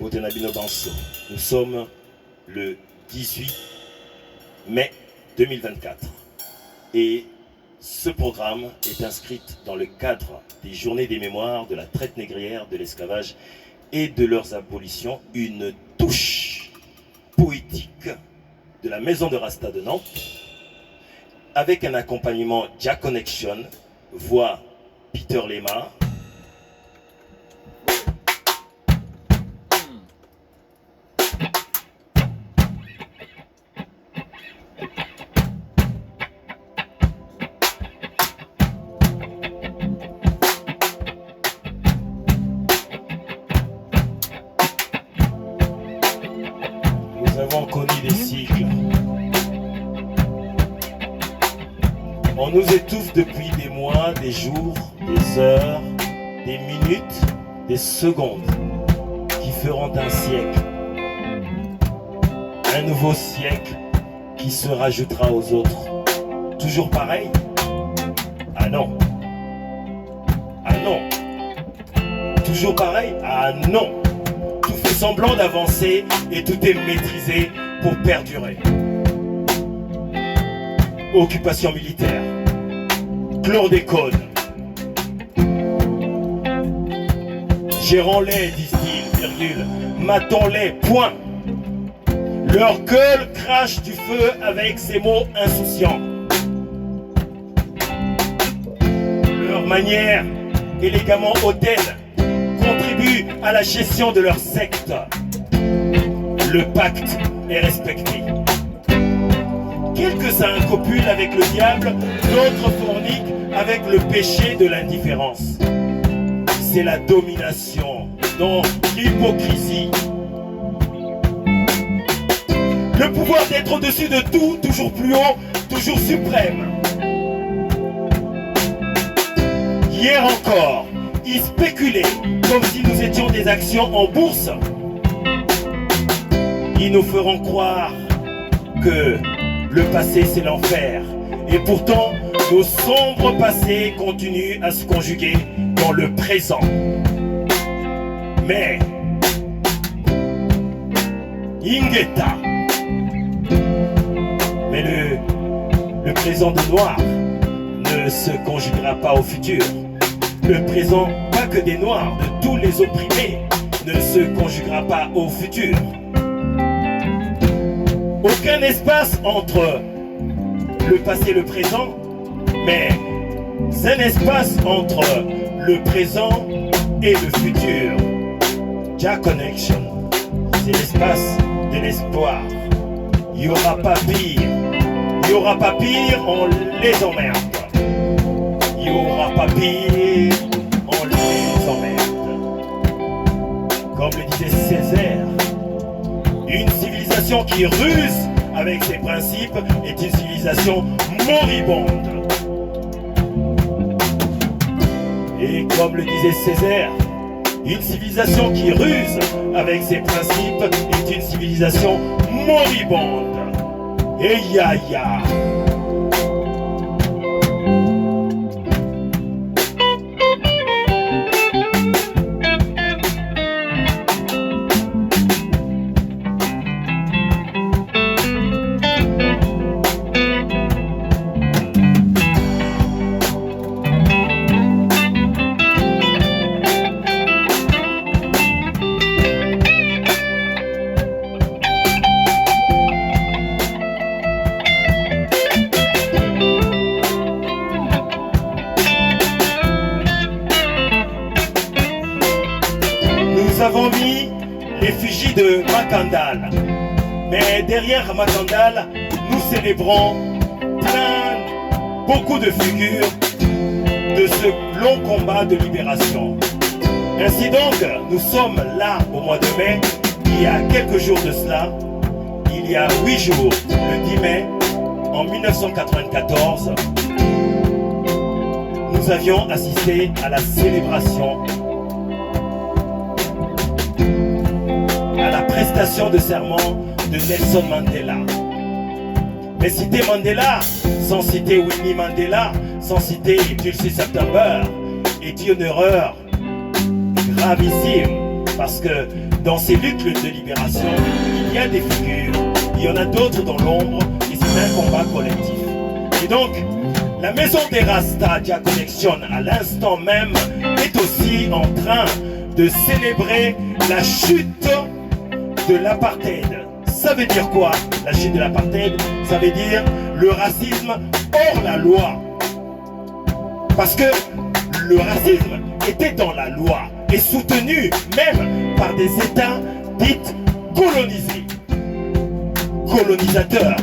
Botenabino Banso. Nous sommes le 18 mai 2024 et ce programme est inscrit dans le cadre des Journées des mémoires de la traite négrière, de l'esclavage et de leurs abolitions, une touche poétique de la Maison de Rasta de Nantes avec un accompagnement Jah Connection, voix Peter Lema. Nous avons connu des cycles. On nous étouffe depuis des mois, des jours, des heures, des minutes, des secondes qui feront un siècle. Un nouveau siècle qui se rajoutera aux autres. Toujours pareil? Ah non. Ah non. Toujours pareil? Ah non. Tout fait semblant d'avancer et tout est maîtrisé pour perdurer. Occupation militaire, chlordécone. Gérons-les, disent-ils, virgule, matons-les, point. Leur gueule crache du feu avec ces mots insouciants. Leur manière élégamment hautaine contribue à la gestion de leur secte. Le pacte est respecté. Quelques-uns copulent avec le diable, d'autres forniquent avec le péché de l'indifférence. C'est la domination, donc l'hypocrisie. Le pouvoir d'être au-dessus de tout, toujours plus haut, toujours suprême. Hier encore, ils spéculaient comme si nous étions des actions en bourse. Ils nous feront croire que le passé c'est l'enfer. Et pourtant, nos sombres passés continuent à se conjuguer dans le présent. Mais Ingeta. Mais le présent de noir ne se conjuguera pas au futur. Le présent, pas que des noirs, de tous les opprimés, ne se conjuguera pas au futur. Aucun espace entre le passé et le présent, mais un espace entre le présent et le futur. Jah Connection, c'est l'espace de l'espoir. Il n'y aura pas pire. Il n'y aura pas pire, on les emmerde. Il n'y aura pas pire, on les emmerde. Comme le disait Césaire, une civilisation qui ruse avec ses principes est une civilisation moribonde. Et comme le disait Césaire, une civilisation qui ruse avec ses principes est une civilisation moribonde. Et ya ya. Nous avons mis l'effigie de Makandal. Mais derrière Makandal, nous célébrons beaucoup de figures de ce long combat de libération. Ainsi donc, nous sommes là au mois de mai, il y a quelques jours de cela, il y a 8 jours, le 10 mai, en 1994, nous avions assisté à la célébration, à la prestation de serment de Nelson Mandela. Mais citer Mandela, sans citer Winnie Mandela, sans citer Tulsi September, est une erreur gravissime. Parce que dans ces luttes de libération, il y a des figures, il y en a d'autres dans l'ombre, et c'est un combat collectif. Et donc, la maison des Rastas Dia Connection, à l'instant même, est aussi en train de célébrer la chute de l'apartheid. Ça veut dire quoi, la chute de l'apartheid? Ça veut dire le racisme hors la loi. Parce que le racisme était dans la loi et soutenu même par des États dits colonisés, colonisateurs.